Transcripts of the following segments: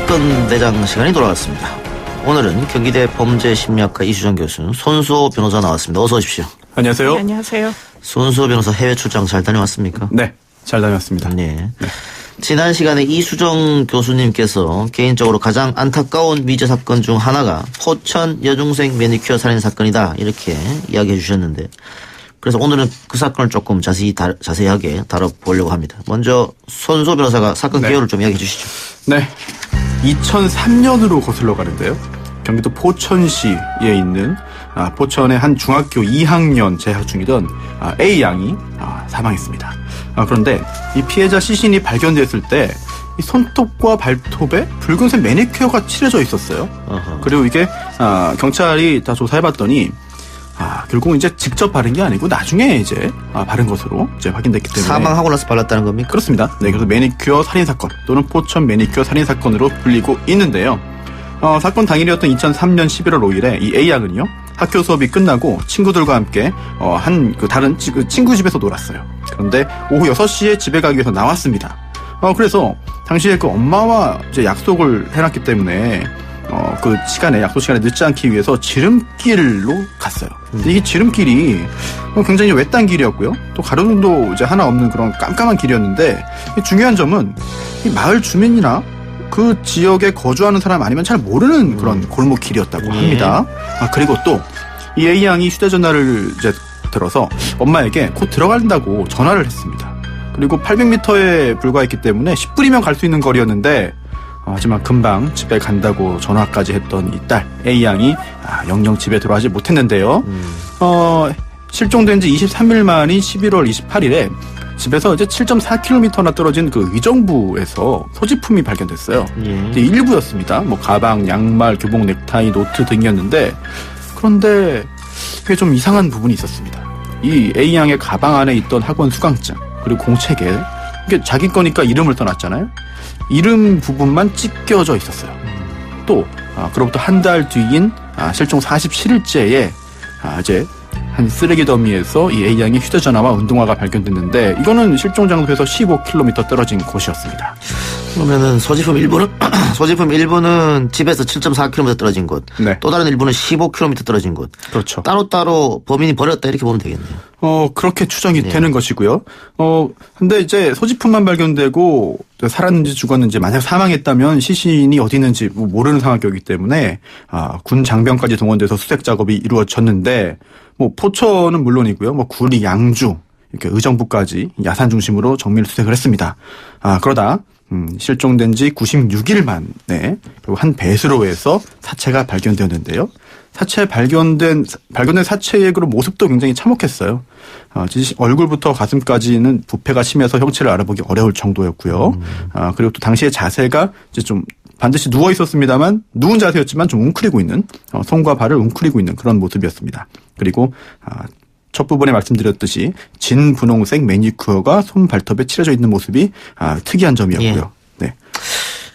사건 대장 시간이 돌아왔습니다. 오늘은 경기대 범죄심리학과 이수정 교수, 손수호 변호사 나왔습니다. 어서 오십시오. 안녕하세요. 네, 안녕하세요. 손수호 변호사 해외 출장 잘 다녀왔습니까? 네, 잘 다녀왔습니다. 네. 지난 시간에 이수정 교수님께서 개인적으로 가장 안타까운 미제 사건 중 하나가 포천 여중생 매니큐어 살인 사건이다 이렇게 이야기해 주셨는데, 그래서 오늘은 그 사건을 조금 자세하게 다뤄보려고 합니다. 먼저 손수호 변호사가 사건 개요를 좀 이야기해 주시죠. 네, 2003년으로 거슬러 가는데요. 경기도 포천시에 있는 포천의 한 중학교 2학년 재학 중이던 A 양이 사망했습니다. 그런데 이 피해자 시신이 발견됐을 때 이 손톱과 발톱에 붉은색 매니큐어가 칠해져 있었어요. 그리고 이게 경찰이 다 조사해봤더니 결국은 이제 직접 바른 게 아니고 나중에 이제 바른 것으로 이제 확인됐기 때문에 사망하고 나서 발랐다는 겁니까? 그렇습니다. 네, 그래서 매니큐어 살인 사건 또는 포천 매니큐어 살인 사건으로 불리고 있는데요. 사건 당일이었던 2003년 11월 5일에 이 A 양은요, 학교 수업이 끝나고 친구들과 함께 다른 친구 집에서 놀았어요. 그런데 오후 6시에 집에 가기 위해서 나왔습니다. 그래서 당시에 그 엄마와 이제 약속을 해놨기 때문에 그 시간에, 약속 시간에 늦지 않기 위해서 지름길로 갔어요. 근데 이 지름길이 굉장히 외딴 길이었고요. 또 가로등도 이제 하나 없는 그런 깜깜한 길이었는데, 중요한 점은 이 마을 주민이나 그 지역에 거주하는 사람 아니면 잘 모르는 그런 골목길이었다고 합니다. 그리고 또 이 A 양이 휴대전화를 이제 들어서 엄마에게 곧 들어간다고 전화를 했습니다. 그리고 800m에 불과했기 때문에 10분이면 갈 수 있는 거리였는데, 하지만 금방 집에 간다고 전화까지 했던 이 딸 A 양이 영영 집에 들어가지 못했는데요. 실종된 지 23일 만인 11월 28일에 집에서 이제 7.4km나 떨어진 그 의정부에서 소지품이 발견됐어요. 일부였습니다. 뭐 가방, 양말, 교복, 넥타이, 노트 등이었는데, 그런데 그게 좀 이상한 부분이 있었습니다. 이 A 양의 가방 안에 있던 학원 수강장, 그리고 공책에 이게 자기 거니까 이름을 떠났잖아요. 이름 부분만 찢겨져 있었어요. 또 그로부터 한 달 뒤인 실종 47일째에 이제 한 쓰레기 더미에서 이 A 양의 휴대전화와 운동화가 발견됐는데, 이거는 실종 장소에서 15km 떨어진 곳이었습니다. 그러면은 소지품 일부는 집에서 7.4km 떨어진 곳, 네. 또 다른 일부는 15km 떨어진 곳. 그렇죠. 따로따로 범인이 버렸다 이렇게 보면 되겠네요. 그렇게 추정이 되는 것이고요. 근데 이제 소지품만 발견되고 살았는지 죽었는지, 만약 사망했다면 시신이 어디 있는지 모르는 상황이기 때문에 군 장병까지 동원돼서 수색 작업이 이루어졌는데, 뭐 포천은 물론이고요, 뭐 구리, 양주, 이렇게 의정부까지 야산 중심으로 정밀 수색을 했습니다. 그러다 실종된 지 96일 만에 한 배수로에서 사체가 발견되었는데요. 발견된 사체의 그 모습도 굉장히 참혹했어요. 얼굴부터 가슴까지는 부패가 심해서 형체를 알아보기 어려울 정도였고요. 그리고 또 당시의 자세가 이제 좀 반드시 누워 있었습니다만, 누운 자세였지만 좀 웅크리고 있는, 손과 발을 웅크리고 있는 그런 모습이었습니다. 그리고 첫 부분에 말씀드렸듯이 진분홍색 매니큐어가 손 발톱에 칠해져 있는 모습이 특이한 점이었고요. 네.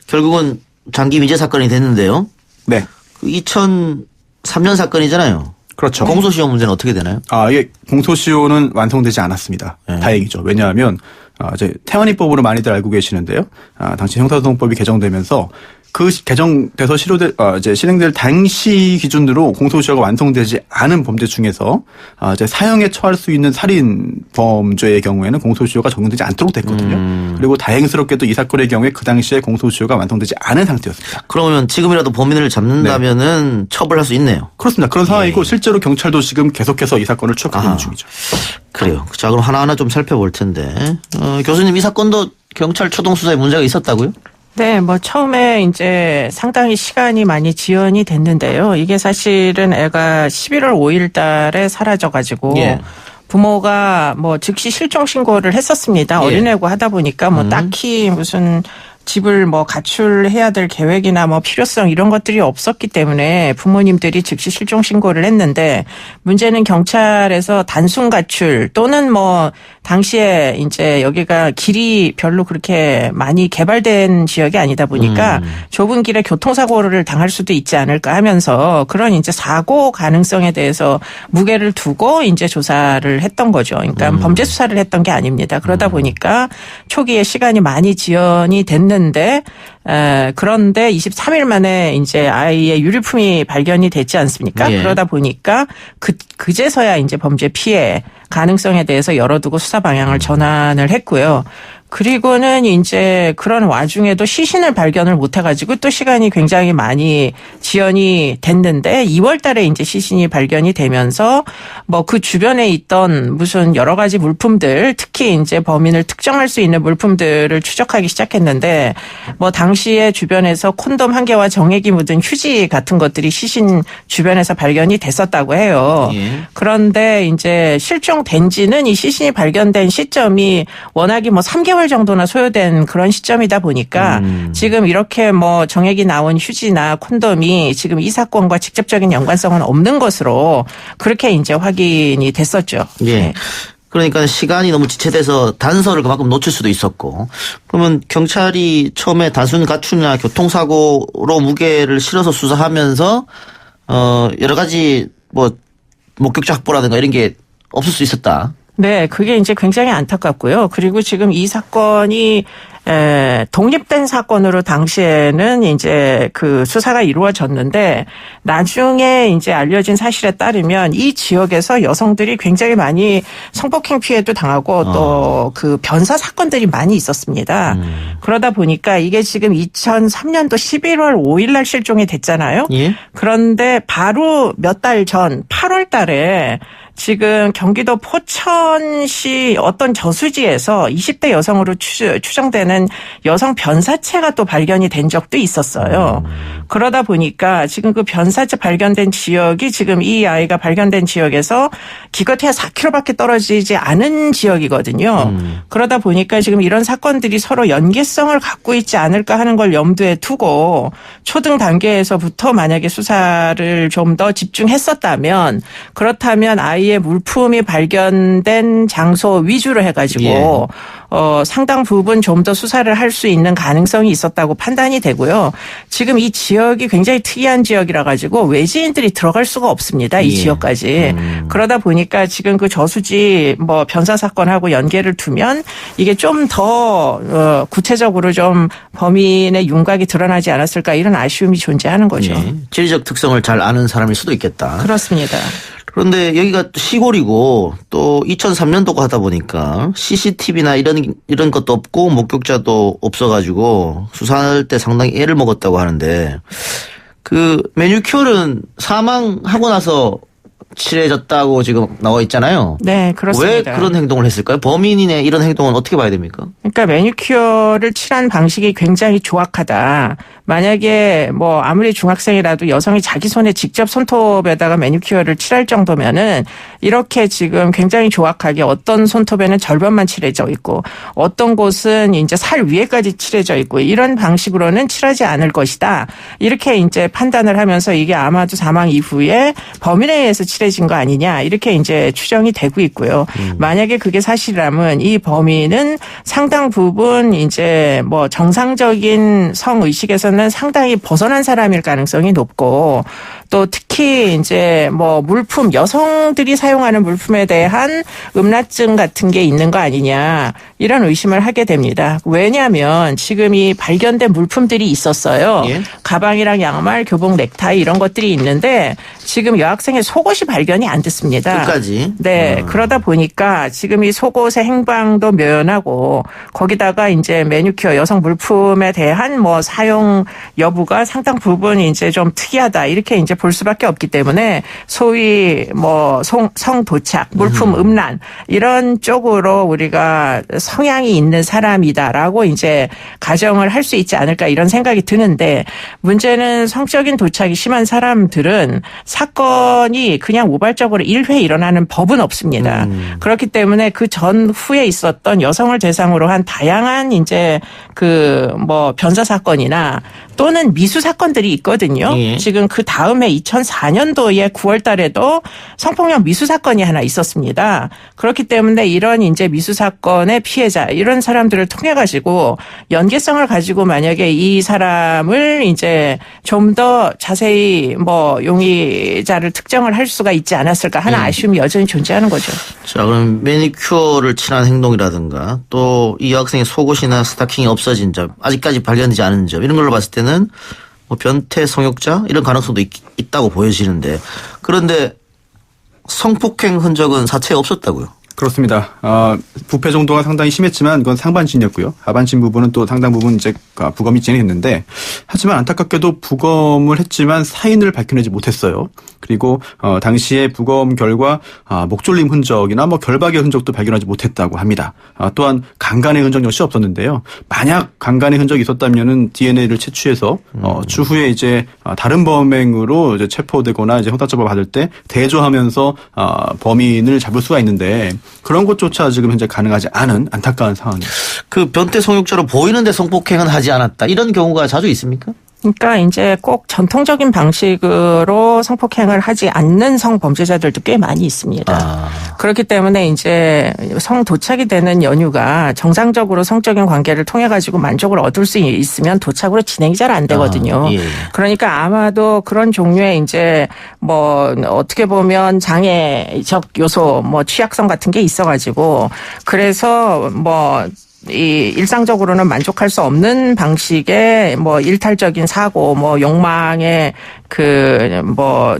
결국은 장기 미제 사건이 됐는데요. 네. 2003년 사건이잖아요. 그렇죠. 공소시효 문제는 어떻게 되나요? 이게 공소시효는 완성되지 않았습니다. 다행이죠. 왜냐하면 이제 태완이법으로 많이들 알고 계시는데요. 당시 형사소송법이 개정되면서 그 개정돼서 이제 실행될 당시 기준으로 공소시효가 완성되지 않은 범죄 중에서 이제 사형에 처할 수 있는 살인 범죄의 경우에는 공소시효가 적용되지 않도록 됐거든요. 그리고 다행스럽게도 이 사건의 경우에 그 당시에 공소시효가 완성되지 않은 상태였습니다. 그러면 지금이라도 범인을 잡는다면은 처벌할 수 있네요. 그렇습니다. 그런 상황이고 실제로 경찰도 지금 계속해서 이 사건을 추적하고 있는 중이죠. 그래요. 자, 그럼 하나하나 좀 살펴볼 텐데, 교수님, 이 사건도 경찰 초동 수사에 문제가 있었다고요? 네, 뭐 처음에 이제 상당히 시간이 많이 지연이 됐는데요. 이게 사실은 애가 11월 5일 달에 사라져가지고 부모가 뭐 즉시 실종 신고를 했었습니다. 어린애고 하다 보니까 뭐 딱히 무슨 집을 뭐 가출해야 될 계획이나 뭐 필요성 이런 것들이 없었기 때문에 부모님들이 즉시 실종 신고를 했는데, 문제는 경찰에서 단순 가출 또는 뭐 당시에 이제 여기가 길이 별로 그렇게 많이 개발된 지역이 아니다 보니까 좁은 길에 교통사고를 당할 수도 있지 않을까 하면서 그런 이제 사고 가능성에 대해서 무게를 두고 이제 조사를 했던 거죠. 그러니까 범죄 수사를 했던 게 아닙니다. 그러다 보니까 초기에 시간이 많이 지연이 됐는데 됐는데 그런데 23일 만에 이제 아이의 유류품이 발견이 됐지 않습니까? 예. 그러다 보니까 그제서야 이제 범죄 피해 가능성에 대해서 열어두고 수사 방향을 전환을 했고요. 그리고는 이제 그런 와중에도 시신을 발견을 못 해가지고 또 시간이 굉장히 많이 지연이 됐는데 2월 달에 이제 시신이 발견이 되면서 뭐 그 주변에 있던 무슨 여러 가지 물품들 특히 이제 범인을 특정할 수 있는 물품들을 추적하기 시작했는데 뭐 당시에 주변에서 콘돔 한 개와 정액이 묻은 휴지 같은 것들이 시신 주변에서 발견이 됐었다고 해요. 예. 그런데 이제 실종된 지는 이 시신이 발견된 시점이 워낙에 뭐 3개월 정도나 소요된 그런 시점이다 보니까 지금 이렇게 뭐 정액이 나온 휴지나 콘돔이 지금 이 사건과 직접적인 연관성은 없는 것으로 그렇게 이제 확인이 됐었죠. 예. 네. 그러니까 시간이 너무 지체돼서 단서를 그만큼 놓칠 수도 있었고, 그러면 경찰이 처음에 단순 가출이나 교통사고로 무게를 실어서 수사하면서 여러 가지 뭐 목격자 확보라든가 이런 게 없을 수 있었다. 네, 그게 이제 굉장히 안타깝고요. 그리고 지금 이 사건이 독립된 사건으로 당시에는 이제 그 수사가 이루어졌는데 나중에 이제 알려진 사실에 따르면 이 지역에서 여성들이 굉장히 많이 성폭행 피해도 당하고 또 그 변사 사건들이 많이 있었습니다. 그러다 보니까 이게 지금 2003년도 11월 5일 날 실종이 됐잖아요. 예. 그런데 바로 몇 달 전 8월 달에 지금 경기도 포천시 어떤 저수지에서 20대 여성으로 추정되는 여성 변사체가 또 발견이 된 적도 있었어요. 그러다 보니까 지금 그 변사체 발견된 지역이 지금 이 아이가 발견된 지역에서 기껏해야 4km밖에 떨어지지 않은 지역이거든요. 그러다 보니까 지금 이런 사건들이 서로 연계성을 갖고 있지 않을까 하는 걸 염두에 두고 초등 단계에서부터 만약에 수사를 좀 더 집중했었다면 그렇다면 아이의 물품이 발견된 장소 위주로 해가지고 상당 부분 좀 더 수사를 할 수 있는 가능성이 있었다고 판단이 되고요. 지금 이 지역이 굉장히 특이한 지역이라 가지고 외지인들이 들어갈 수가 없습니다. 이 지역까지. 그러다 보니까 지금 그 저수지 뭐 변사 사건하고 연계를 두면 이게 좀 더 구체적으로 좀 범인의 윤곽이 드러나지 않았을까 이런 아쉬움이 존재하는 거죠. 예. 지리적 특성을 잘 아는 사람일 수도 있겠다. 그렇습니다. 그런데 여기가 시골이고 또 2003년도고 하다 보니까 CCTV나 이런 것도 없고 목격자도 없어가지고 수사할 때 상당히 애를 먹었다고 하는데 그 매니큐어는 사망하고 나서 칠해졌다고 지금 나와 있잖아요. 네, 그렇습니다. 왜 그런 행동을 했을까요? 범인의 이런 행동은 어떻게 봐야 됩니까? 그러니까 매니큐어를 칠한 방식이 굉장히 조악하다. 만약에 뭐 아무리 중학생이라도 여성이 자기 손에 직접 손톱에다가 매니큐어를 칠할 정도면은 이렇게 지금 굉장히 조악하게 어떤 손톱에는 절반만 칠해져 있고 어떤 곳은 이제 살 위에까지 칠해져 있고 이런 방식으로는 칠하지 않을 것이다. 이렇게 이제 판단을 하면서 이게 아마도 사망 이후에 범인에 의해서 칠해진 거 아니냐 이렇게 이제 추정이 되고 있고요. 만약에 그게 사실이라면 이 범인은 상당 부분 이제 뭐 정상적인 성의식에서는 상당히 벗어난 사람일 가능성이 높고 또 특히 이제 뭐 물품 여성들이 사용하는 물품에 대한 음란증 같은 게 있는 거 아니냐 이런 의심을 하게 됩니다. 왜냐하면 지금 이 발견된 물품들이 있었어요. 예. 가방이랑 양말, 교복, 넥타이 이런 것들이 있는데 지금 여학생의 속옷이 발견이 안 됐습니다. 끝까지. 네. 그러다 보니까 지금 이 속옷의 행방도 묘연하고 거기다가 이제 매니큐어 여성 물품에 대한 뭐 사용 여부가 상당 부분 이제 좀 특이하다 이렇게 이제 볼 수밖에 없기 때문에 소위 뭐 성도착, 물품 음란 이런 쪽으로 우리가 성향이 있는 사람이다라고 이제 가정을 할 수 있지 않을까 이런 생각이 드는데 문제는 성적인 도착이 심한 사람들은 사건이 그냥 우발적으로 1회 일어나는 법은 없습니다. 그렇기 때문에 그 전후에 있었던 여성을 대상으로 한 다양한 이제 그 뭐 변사 사건이나 또는 미수 사건들이 있거든요. 예. 지금 그 다음에 2004년도에 9월 달에도 성폭력 미수 사건이 하나 있었습니다. 그렇기 때문에 이런 이제 미수 사건의 피해 피해자 이런 사람들을 통해 가지고 연계성을 가지고 만약에 이 사람을 이제 좀 더 자세히 뭐 용의자를 특정을 할 수가 있지 않았을까 하는 아쉬움이 여전히 존재하는 거죠. 자, 그럼 매니큐어를 칠한 행동이라든가 또 이 여학생의 속옷이나 스타킹이 없어진 점, 아직까지 발견되지 않은 점 이런 걸로 봤을 때는 뭐 변태 성욕자 이런 가능성도 있다고 보여지는데, 그런데 성폭행 흔적은 사체에 없었다고요? 그렇습니다. 부패 정도가 상당히 심했지만 그건 상반신이었고요. 하반신 부분은 또 상당 부분 이제 부검이 진행했는데, 하지만 안타깝게도 부검을 했지만 사인을 밝혀내지 못했어요. 그리고 당시에 부검 결과 목졸림 흔적이나 뭐 결박의 흔적도 발견하지 못했다고 합니다. 또한 강간의 흔적 역시 없었는데요. 만약 강간의 흔적이 있었다면은 DNA를 채취해서 추후에 이제 다른 범행으로 이제 체포되거나 이제 형사처벌 받을 때 대조하면서 범인을 잡을 수가 있는데, 그런 것조차 지금 현재 가능하지 않은 안타까운 상황입니다. 그 변태 성욕자로 보이는데 성폭행은 하지 않았다 이런 경우가 자주 있습니까? 그러니까 이제 꼭 전통적인 방식으로 성폭행을 하지 않는 성범죄자들도 꽤 많이 있습니다. 그렇기 때문에 이제 성도착이 되는 연유가 정상적으로 성적인 관계를 통해 가지고 만족을 얻을 수 있으면 도착으로 진행이 잘 안 되거든요. 예. 그러니까 아마도 그런 종류의 이제 뭐 어떻게 보면 장애적 요소 뭐 취약성 같은 게 있어 가지고, 그래서 뭐 이 일상적으로는 만족할 수 없는 방식의 뭐 일탈적인 사고, 뭐 욕망의 그 뭐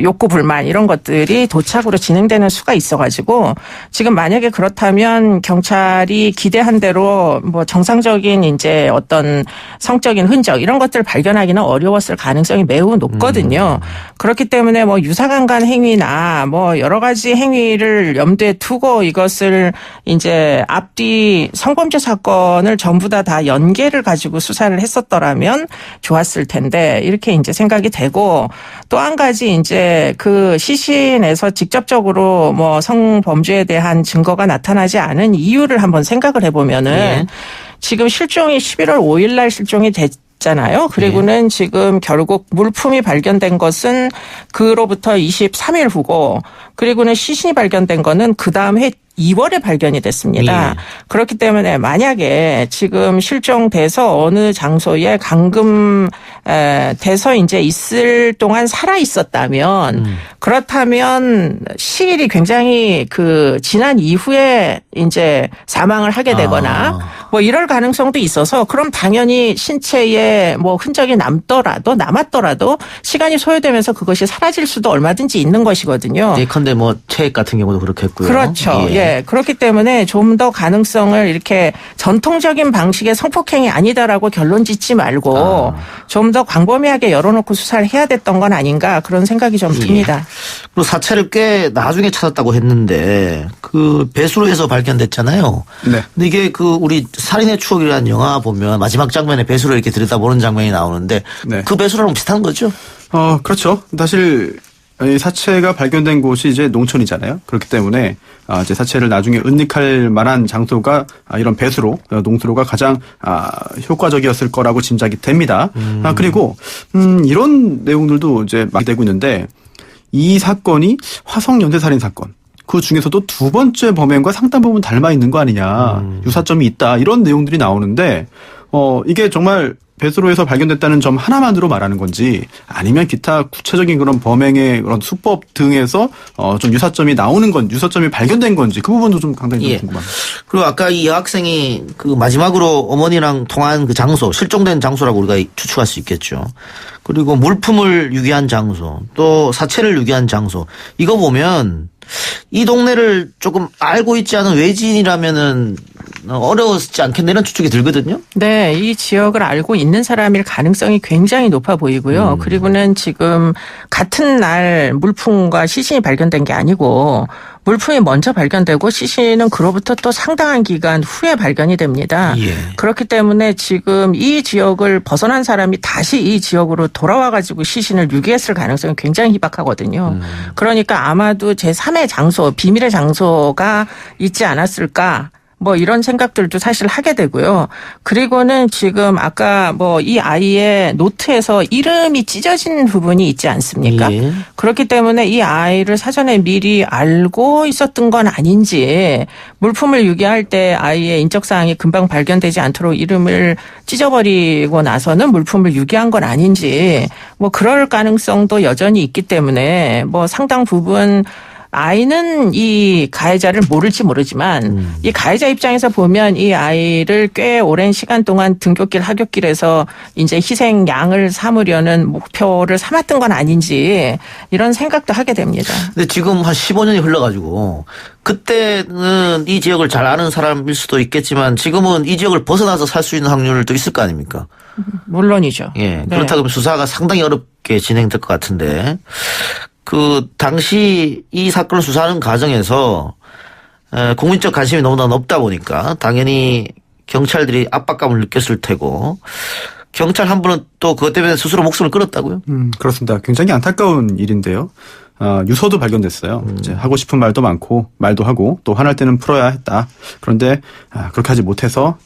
욕구 불만 이런 것들이 도착으로 진행되는 수가 있어가지고, 지금 만약에 그렇다면 경찰이 기대한 대로 뭐 정상적인 이제 어떤 성적인 흔적 이런 것들을 발견하기는 어려웠을 가능성이 매우 높거든요. 그렇기 때문에 뭐 유사강간 행위나 뭐 여러 가지 행위를 염두에 두고 이것을 이제 앞뒤 성범죄 사건을 전부 다 연계를 가지고 수사를 했었더라면 좋았을 텐데, 이렇게 이제 생각이 되고, 또 한 가지 이제 그 시신에서 직접적으로 뭐 성범죄에 대한 증거가 나타나지 않은 이유를 한번 생각을 해보면은 지금 실종이 11월 5일 날 실종이 잖아요. 그리고는 지금 결국 물품이 발견된 것은 그로부터 23일 후고, 그리고는 시신이 발견된 거는 그 다음 해 2월에 발견이 됐습니다. 그렇기 때문에 만약에 지금 실종돼서 어느 장소에 감금돼서 이제 있을 동안 살아 있었다면, 그렇다면 시일이 굉장히 그 지난 이후에 이제 사망을 하게 되거나 뭐 이럴 가능성도 있어서, 그럼 당연히 신체에 뭐 흔적이 남았더라도 시간이 소요되면서 그것이 사라질 수도 얼마든지 있는 것이거든요. 예컨대 뭐 체액 같은 경우도 그렇겠고요. 그렇죠. 예. 그렇기 때문에 좀 더 가능성을 이렇게 전통적인 방식의 성폭행이 아니다라고 결론 짓지 말고 좀 더 광범위하게 열어놓고 수사를 해야 됐던 건 아닌가, 그런 생각이 좀 듭니다. 그리고 사체를 꽤 나중에 찾았다고 했는데 그 배수로에서 발견됐잖아요. 네. 근데 이게 그 우리 살인의 추억이라는 영화 보면 마지막 장면에 배수로 이렇게 들여다보는 장면이 나오는데 그 배수로랑 비슷한 거죠? 그렇죠. 사실 이 사체가 발견된 곳이 이제 농촌이잖아요. 그렇기 때문에 이제 사체를 나중에 은닉할 만한 장소가 이런 배수로, 농수로가 가장 효과적이었을 거라고 짐작이 됩니다. 그리고 이런 내용들도 이제 많이 되고 있는데, 이 사건이 화성 연쇄살인 사건, 그 중에서도 두 번째 범행과 상당 부분 닮아 있는 거 아니냐, 유사점이 있다, 이런 내용들이 나오는데, 이게 정말 배수로에서 발견됐다는 점 하나만으로 말하는 건지, 아니면 기타 구체적인 그런 범행의 그런 수법 등에서 좀 유사점이 발견된 건지, 그 부분도 좀 상당히 좀 궁금합니다. 그리고 아까 이 여학생이 그 마지막으로 어머니랑 통화한 그 장소, 실종된 장소라고 우리가 추측할 수 있겠죠. 그리고 물품을 유기한 장소, 또 사체를 유기한 장소, 이거 보면 이 동네를 조금 알고 있지 않은 외지인이라면은 어려웠지 않겠나 이런 추측이 들거든요. 네, 이 지역을 알고 있는 사람일 가능성이 굉장히 높아 보이고요. 그리고는 지금 같은 날 물품과 시신이 발견된 게 아니고, 물품이 먼저 발견되고 시신은 그로부터 또 상당한 기간 후에 발견이 됩니다. 그렇기 때문에 지금 이 지역을 벗어난 사람이 다시 이 지역으로 돌아와 가지고 시신을 유기했을 가능성이 굉장히 희박하거든요. 그러니까 아마도 제3의 장소, 비밀의 장소가 있지 않았을까, 뭐 이런 생각들도 사실 하게 되고요. 그리고는 지금 아까 뭐 이 아이의 노트에서 이름이 찢어진 부분이 있지 않습니까? 예. 그렇기 때문에 이 아이를 사전에 미리 알고 있었던 건 아닌지, 물품을 유기할 때 아이의 인적사항이 금방 발견되지 않도록 이름을 찢어버리고 나서는 물품을 유기한 건 아닌지, 뭐 그럴 가능성도 여전히 있기 때문에 뭐 상당 부분 아이는 이 가해자를 모를지 모르지만 이 가해자 입장에서 보면 이 아이를 꽤 오랜 시간 동안 등굣길 하굣길에서 이제 희생 양을 삼으려는 목표를 삼았던 건 아닌지 이런 생각도 하게 됩니다. 근데 지금 한 15년이 흘러가지고 그때는 이 지역을 잘 아는 사람일 수도 있겠지만 지금은 이 지역을 벗어나서 살 수 있는 확률도 있을 거 아닙니까? 물론이죠. 예. 네. 그렇다고 수사가 상당히 어렵게 진행될 것 같은데 그 당시 이 사건을 수사하는 과정에서 국민적 관심이 너무나 높다 보니까 당연히 경찰들이 압박감을 느꼈을 테고 경찰 한 분은 또 그것 때문에 스스로 목숨을 끊었다고요? 그렇습니다. 굉장히 안타까운 일인데요. 유서도 발견됐어요. 이제 하고 싶은 말도 많고 말도 하고 또 화날 때는 풀어야 했다. 그런데 그렇게 하지 못해서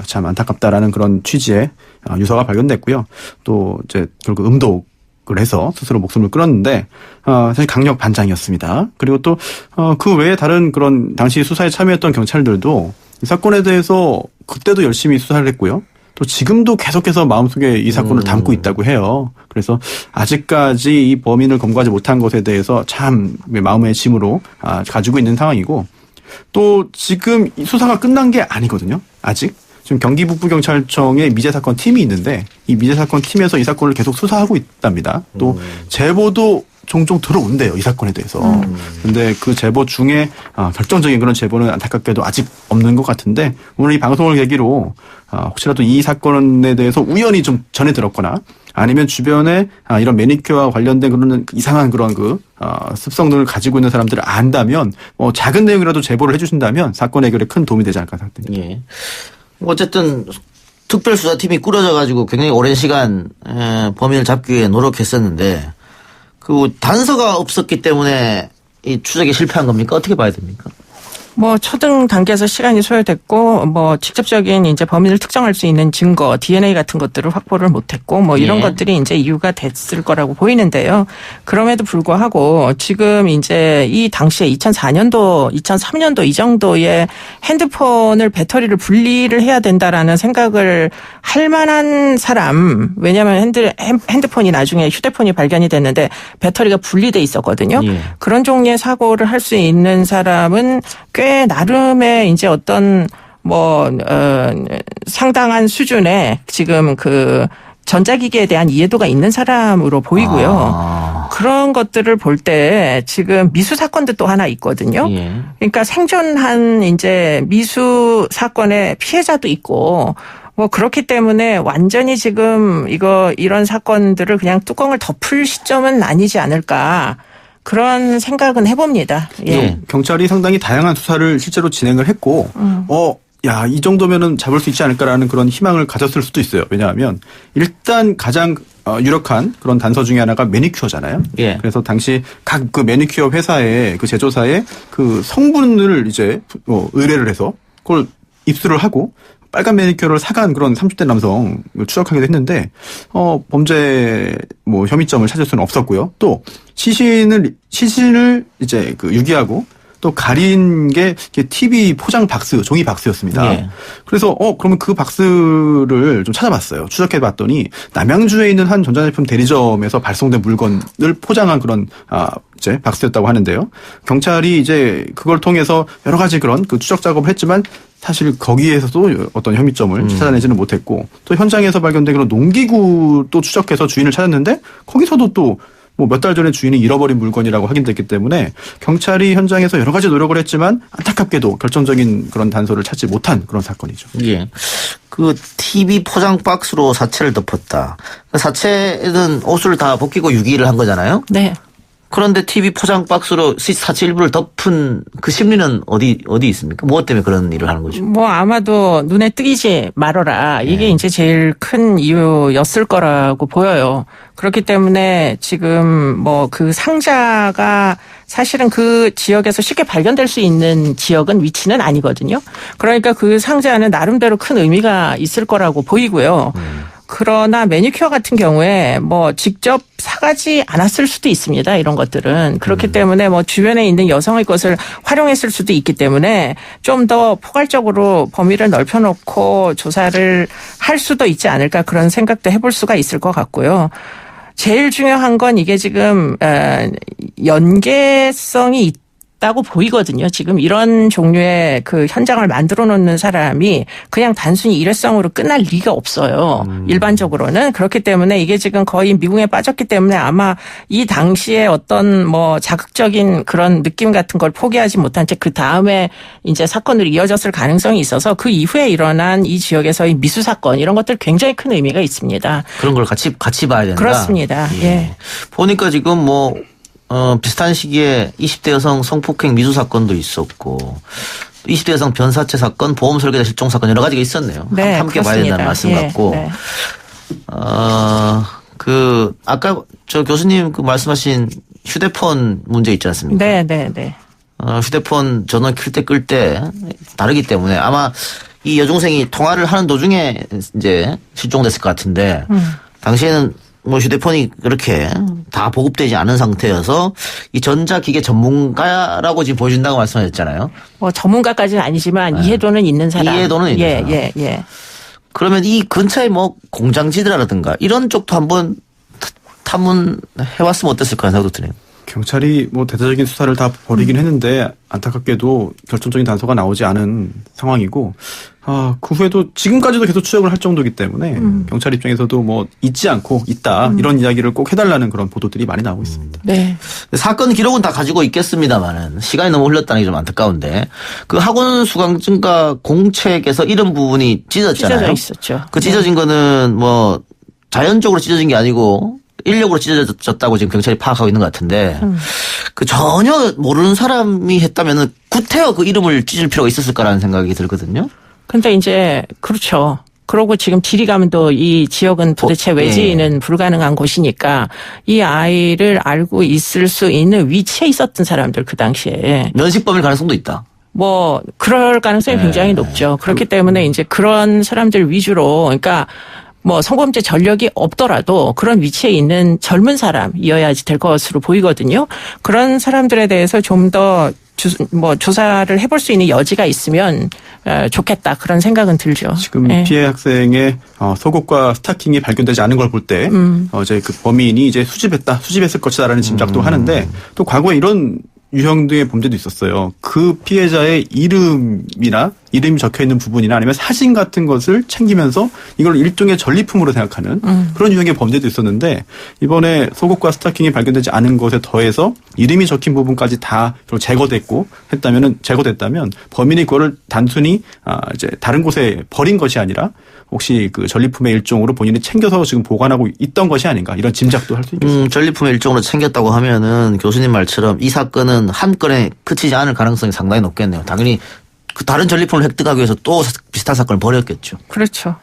참 안타깝다라는 그런 취지의 유서가 발견됐고요. 또 이제 결국 음독을 해서 스스로 목숨을 끊었는데 사실 강력 반장이었습니다. 그리고 또 그 외에 다른 그런 당시 수사에 참여했던 경찰들도 이 사건에 대해서 그때도 열심히 수사를 했고요. 또 지금도 계속해서 마음속에 이 사건을 담고 있다고 해요. 그래서 아직까지 이 범인을 검거하지 못한 것에 대해서 참 마음의 짐으로 가지고 있는 상황이고 또 지금 이 수사가 끝난 게 아니거든요. 아직. 지금 경기 북부경찰청에 미제사건 팀이 있는데 이 미제사건 팀에서 이 사건을 계속 수사하고 있답니다. 또 제보도 종종 들어온대요. 이 사건에 대해서. 근데 그 제보 중에 결정적인 그런 제보는 안타깝게도 아직 없는 것 같은데 오늘 이 방송을 계기로 혹시라도 이 사건에 대해서 우연히 좀 전해 들었거나 아니면 주변에 이런 매니큐어와 관련된 그런 이상한 그런 습성들을 가지고 있는 사람들을 안다면 작은 내용이라도 제보를 해주신다면 사건 해결에 큰 도움이 되지 않을까 생각됩니다. 예. 어쨌든 특별수사팀이 꾸려져가지고 굉장히 오랜 시간 범인을 잡기 위해 노력했었는데 그 단서가 없었기 때문에 이 추적에 실패한 겁니까? 어떻게 봐야 됩니까? 뭐 초등 단계에서 시간이 소요됐고 뭐 직접적인 이제 범인을 특정할 수 있는 증거, DNA 같은 것들을 확보를 못했고 뭐 이런 예. 것들이 이제 이유가 됐을 거라고 보이는데요. 그럼에도 불구하고 지금 이제 이 당시에 2004년도, 2003년도 이 정도의 핸드폰을 배터리를 분리를 해야 된다라는 생각을 할 만한 사람, 왜냐하면 핸드폰이 나중에 휴대폰이 발견이 됐는데 배터리가 분리돼 있었거든요. 예. 그런 종류의 사고를 할 수 있는 사람은 꽤 나름의 이제 어떤 상당한 수준의 지금 그 전자기기에 대한 이해도가 있는 사람으로 보이고요. 그런 것들을 볼 때 지금 미수 사건도 또 하나 있거든요. 예. 그러니까 생존한 이제 미수 사건의 피해자도 있고 뭐 그렇기 때문에 완전히 지금 이런 사건들을 그냥 뚜껑을 덮을 시점은 아니지 않을까. 그런 생각은 해봅니다. 예. 경찰이 상당히 다양한 수사를 실제로 진행을 했고, 이 정도면은 잡을 수 있지 않을까라는 그런 희망을 가졌을 수도 있어요. 왜냐하면 일단 가장 유력한 그런 단서 중에 하나가 매니큐어잖아요. 예. 그래서 당시 각 그 매니큐어 회사의 그 제조사의 그 성분을 이제 의뢰를 해서 그걸 입수를 하고 빨간 매니큐어를 사간 그런 30대 남성을 추적하기도 했는데 범죄 혐의점을 찾을 수는 없었고요. 또 시신을 이제 그 유기하고 또 가린 게 TV 포장 박스, 종이 박스였습니다. 예. 그래서 그러면 그 박스를 좀 찾아봤어요. 추적해 봤더니 남양주에 있는 한 전자제품 대리점에서 발송된 물건을 포장한 그런 이제 박스였다고 하는데요. 경찰이 이제 그걸 통해서 여러 가지 그런 그 추적 작업을 했지만 사실 거기에서도 어떤 혐의점을 찾아내지는 못했고 또 현장에서 발견된 그런 농기구도 추적해서 주인을 찾았는데 거기서도 또 몇 달 전에 주인이 잃어버린 물건이라고 확인됐기 때문에 경찰이 현장에서 여러 가지 노력을 했지만 안타깝게도 결정적인 그런 단서를 찾지 못한 그런 사건이죠. 예. 그 TV 포장 박스로 사체를 덮었다. 그 사체는 옷을 다 벗기고 유기를 한 거잖아요. 네. 그런데 TV 포장 박스로 사체 일부를 덮은 그 심리는 어디 있습니까? 무엇 때문에 그런 일을 하는 거죠? 뭐 아마도 눈에 띄지 말아라. 이게 이제 제일 큰 이유였을 거라고 보여요. 그렇기 때문에 지금 그 상자가 사실은 그 지역에서 쉽게 발견될 수 있는 지역은 위치는 아니거든요. 그러니까 그 상자는 나름대로 큰 의미가 있을 거라고 보이고요. 그러나 매니큐어 같은 경우에 뭐 직접 사가지 않았을 수도 있습니다. 이런 것들은. 그렇기 때문에 뭐 주변에 있는 여성의 것을 활용했을 수도 있기 때문에 좀 더 포괄적으로 범위를 넓혀놓고 조사를 할 수도 있지 않을까 그런 생각도 해볼 수가 있을 것 같고요. 제일 중요한 건 이게 지금 연계성이 있다고 보이거든요. 지금 이런 종류의 그 현장을 만들어 놓는 사람이 그냥 단순히 일회성으로 끝날 리가 없어요. 일반적으로는. 그렇기 때문에 이게 지금 거의 미궁에 빠졌기 때문에 아마 이 당시에 어떤 뭐 자극적인 그런 느낌 같은 걸 포기하지 못한 채 그 다음에 이제 사건으로 이어졌을 가능성이 있어서 그 이후에 일어난 이 지역에서의 미수 사건 이런 것들 굉장히 큰 의미가 있습니다. 그런 걸 같이 봐야 된다. 그렇습니다. 예. 보니까 지금 뭐 비슷한 시기에 20대 여성 성폭행 미수 사건도 있었고 20대 여성 변사체 사건, 보험 설계자 실종 사건 여러 가지가 있었네요. 네, 함께 그렇습니다. 봐야 된다는 말씀 같고 네. 아까 저 교수님 그 말씀하신 휴대폰 문제 있지 않습니까? 네. 휴대폰 전원 켤 때 끌 때 다르기 때문에 아마 이 여중생이 통화를 하는 도중에 이제 실종됐을 것 같은데 당시에는 뭐 휴대폰이 그렇게 다 보급되지 않은 상태여서 이 전자기계 전문가라고 지금 보여준다고 말씀하셨잖아요. 뭐 전문가까지는 아니지만 이해도는 있는 사람. 이해도는 있는 사람. 예. 그러면 이 근처에 뭐 공장지대라든가 이런 쪽도 한번 탐문해봤으면 어땠을까 생각도 드네요. 경찰이 뭐 대대적인 수사를 다 벌이긴 했는데 안타깝게도 결정적인 단서가 나오지 않은 상황이고 그 후에도 지금까지도 계속 추적을 할 정도이기 때문에 경찰 입장에서도 뭐 잊지 않고 있다 이런 이야기를 꼭 해달라는 그런 보도들이 많이 나오고 있습니다. 네. 사건 기록은 다 가지고 있겠습니다만은 시간이 너무 흘렀다는 게 좀 안타까운데 그 학원 수강증과 공책에서 이런 부분이 찢어졌잖아요. 찢어져 있었죠. 그 찢어진 거는 뭐 자연적으로 찢어진 게 아니고 인력으로 찢어졌다고 지금 경찰이 파악하고 있는 것 같은데 그 전혀 모르는 사람이 했다면은 구태여 그 이름을 찢을 필요가 있었을까라는 생각이 들거든요. 근데 이제 그렇죠. 그러고 지금 지리감도 이 지역은 도대체 외지인은 불가능한 곳이니까 이 아이를 알고 있을 수 있는 위치에 있었던 사람들 그 당시에 면식범일 가능성도 있다. 뭐 그럴 가능성이 굉장히 높죠. 그렇기 때문에 이제 그런 사람들 위주로 그러니까 뭐 성범죄 전력이 없더라도 그런 위치에 있는 젊은 사람이어야지 될 것으로 보이거든요. 그런 사람들에 대해서 좀 더 조사를 해볼 수 있는 여지가 있으면 좋겠다 그런 생각은 들죠. 지금 피해 학생의 속옷과 스타킹이 발견되지 않은 걸 볼 때 이제 그 범인이 이제 수집했을 것이다라는 짐작도 하는데 또 과거에 이런 유형들의 범죄도 있었어요. 그 피해자의 이름이 적혀 있는 부분이나 아니면 사진 같은 것을 챙기면서 이걸 일종의 전리품으로 생각하는 그런 유형의 범죄도 있었는데 이번에 속옷과 스타킹이 발견되지 않은 것에 더해서 이름이 적힌 부분까지 다 제거됐다면 범인이 그거를 단순히 이제 다른 곳에 버린 것이 아니라 혹시 그 전리품의 일종으로 본인이 챙겨서 지금 보관하고 있던 것이 아닌가 이런 짐작도 할 수 있겠습니다. 전리품의 일종으로 챙겼다고 하면은 교수님 말처럼 이 사건은 한 건에 그치지 않을 가능성이 상당히 높겠네요. 당연히 그 다른 전리품을 획득하기 위해서 또 비슷한 사건을 벌였겠죠. 그렇죠.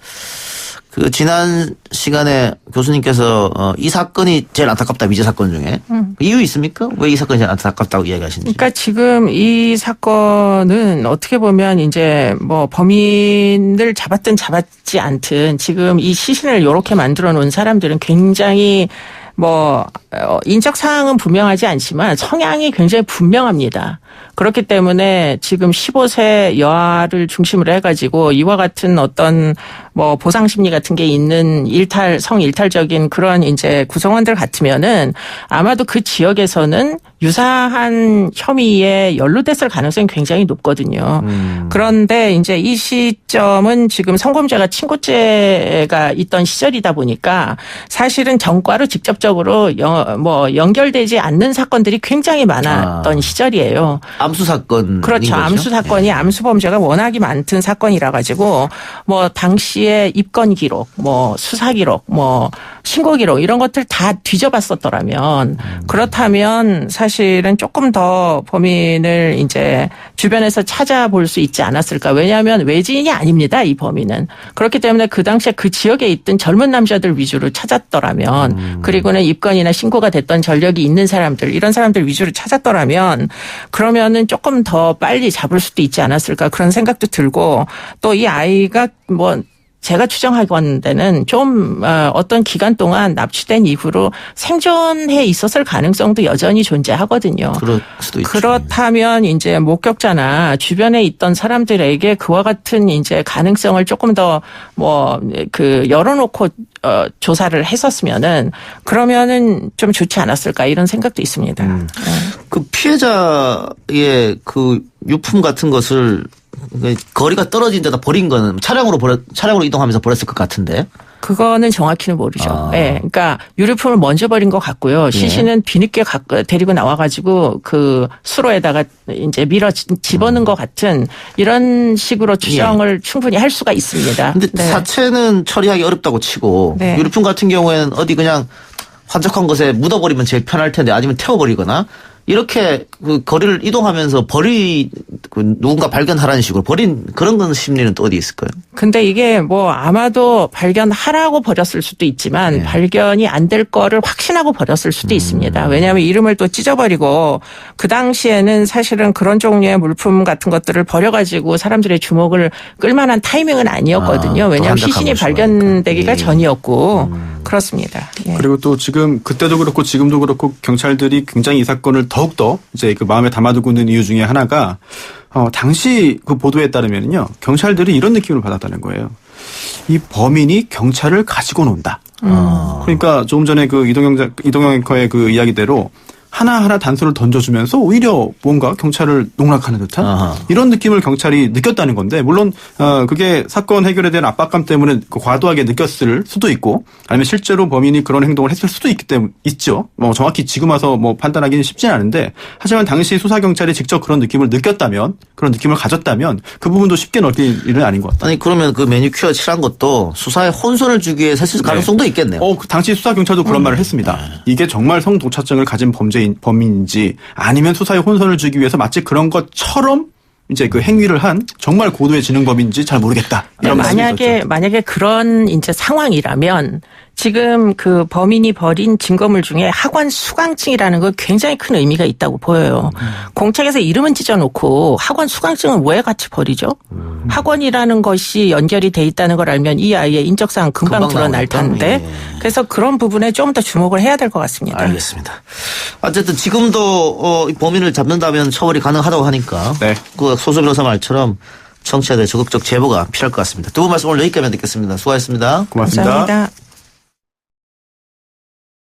그 지난 시간에 교수님께서 이 사건이 제일 안타깝다 미제 사건 중에 이유 있습니까? 왜 이 사건이 제일 안타깝다고 이야기하시는지? 그러니까 지금 이 사건은 어떻게 보면 이제 뭐 범인을 잡았든 잡았지 않든 지금 이 시신을 이렇게 만들어 놓은 사람들은 굉장히 뭐 인적 사항은 분명하지 않지만 성향이 굉장히 분명합니다. 그렇기 때문에 지금 15세 여아를 중심으로 해가지고 이와 같은 어떤 뭐 보상 심리 같은 게 있는 성일탈적인 그런 이제 구성원들 같으면은 아마도 그 지역에서는 유사한 혐의에 연루됐을 가능성이 굉장히 높거든요. 그런데 이제 이 시점은 지금 성범죄가 친고죄가 있던 시절이다 보니까 사실은 전과로 직접적으로 연결되지 않는 사건들이 굉장히 많았던 시절이에요. 암수 사건. 그렇죠. 암수 사건이 암수 범죄가 워낙에 많던 사건이라 가지고 뭐 당시에 입건 기록, 뭐 수사 기록, 뭐 신고 기록 이런 것들 다 뒤져봤었더라면 그렇다면 사실은 조금 더 범인을 이제 주변에서 찾아볼 수 있지 않았을까. 왜냐하면 외지인이 아닙니다. 이 범인은. 그렇기 때문에 그 당시에 그 지역에 있던 젊은 남자들 위주로 찾았더라면 그리고는 입건이나 신고가 됐던 전력이 있는 사람들 이런 사람들 위주로 찾았더라면 그러면은 조금 더 빨리 잡을 수도 있지 않았을까 그런 생각도 들고 또 이 아이가 뭐 제가 추정하건대는 좀 어떤 기간 동안 납치된 이후로 생존해 있었을 가능성도 여전히 존재하거든요. 그럴 수도 있죠. 그렇다면 이제 목격자나 주변에 있던 사람들에게 그와 같은 이제 가능성을 조금 더 뭐 그 열어놓고 조사를 했었으면은 그러면은 좀 좋지 않았을까 이런 생각도 있습니다. 그 피해자의 그 유품 같은 것을 거리가 떨어진 데다 버린 거는 차량으로 이동하면서 버렸을 것 같은데. 그거는 정확히는 모르죠. 예. 그러니까 유류품을 먼저 버린 것 같고요. 시신은 뒤늦게 데리고 나와가지고 그 수로에다가 이제 밀어 집어넣은 것 같은 이런 식으로 추정을 충분히 할 수가 있습니다. 근데 네. 사체는 처리하기 어렵다고 치고 네. 유류품 같은 경우에는 어디 그냥 환적한 곳에 묻어버리면 제일 편할 텐데 아니면 태워버리거나 이렇게 그 거리를 이동하면서 누군가 발견하라는 식으로 버린 그런 건 심리는 또 어디 있을까요? 근데 이게 뭐 아마도 발견하라고 버렸을 수도 있지만 발견이 안 될 거를 확신하고 버렸을 수도 있습니다. 왜냐하면 이름을 또 찢어버리고 그 당시에는 사실은 그런 종류의 물품 같은 것들을 버려가지고 사람들의 주목을 끌만한 타이밍은 아니었거든요. 왜냐하면 시신이 발견되기가 전이었고 그렇습니다. 예. 그리고 또 지금 그때도 그렇고 지금도 그렇고 경찰들이 굉장히 이 사건을 더욱더 이제 그 마음에 담아두고 있는 이유 중에 하나가 당시 그 보도에 따르면요 경찰들이 이런 느낌을 받았다는 거예요. 이 범인이 경찰을 가지고 논다. 그러니까 조금 전에 그 이동영 앵커의 그 이야기대로 하나하나 단서를 던져주면서 오히려 뭔가 경찰을 농락하는 듯한 이런 느낌을 경찰이 느꼈다는 건데 물론 그게 사건 해결에 대한 압박감 때문에 과도하게 느꼈을 수도 있고 아니면 실제로 범인이 그런 행동을 했을 수도 있죠. 뭐 정확히 지금 와서 뭐 판단하기는 쉽지는 않은데 하지만 당시 수사 경찰이 직접 그런 느낌을 느꼈다면 그런 느낌을 가졌다면 그 부분도 쉽게 넘길 일은 아닌 것 같아요. 아니 그러면 그 매니큐어 칠한 것도 수사에 혼선을 주기 위해서 했을 가능성도 있겠네요. 당시 수사 경찰도 그런 말을 했습니다. 이게 정말 성도착증을 가진 범인인지 아니면 수사에 혼선을 주기 위해서 마치 그런 것처럼 이제 그 행위를 한 정말 고도의 지능범인지 잘 모르겠다. 이런 만약에 그런 이제 상황이라면 지금 그 범인이 버린 증거물 중에 학원 수강증이라는 거 굉장히 큰 의미가 있다고 보여요. 공책에서 이름은 찢어놓고 학원 수강증은 왜 같이 버리죠? 학원이라는 것이 연결이 돼 있다는 걸 알면 이 아이의 인적사항 금방 드러날 텐데 그래서 그런 부분에 좀 더 주목을 해야 될 것 같습니다. 알겠습니다. 어쨌든 지금도 범인을 잡는다면 처벌이 가능하다고 하니까 그 소수 변호사 말처럼 청취자들의 적극적 제보가 필요할 것 같습니다. 두 분 말씀 오늘 여기까지 듣겠습니다. 수고하셨습니다. 고맙습니다. 감사합니다.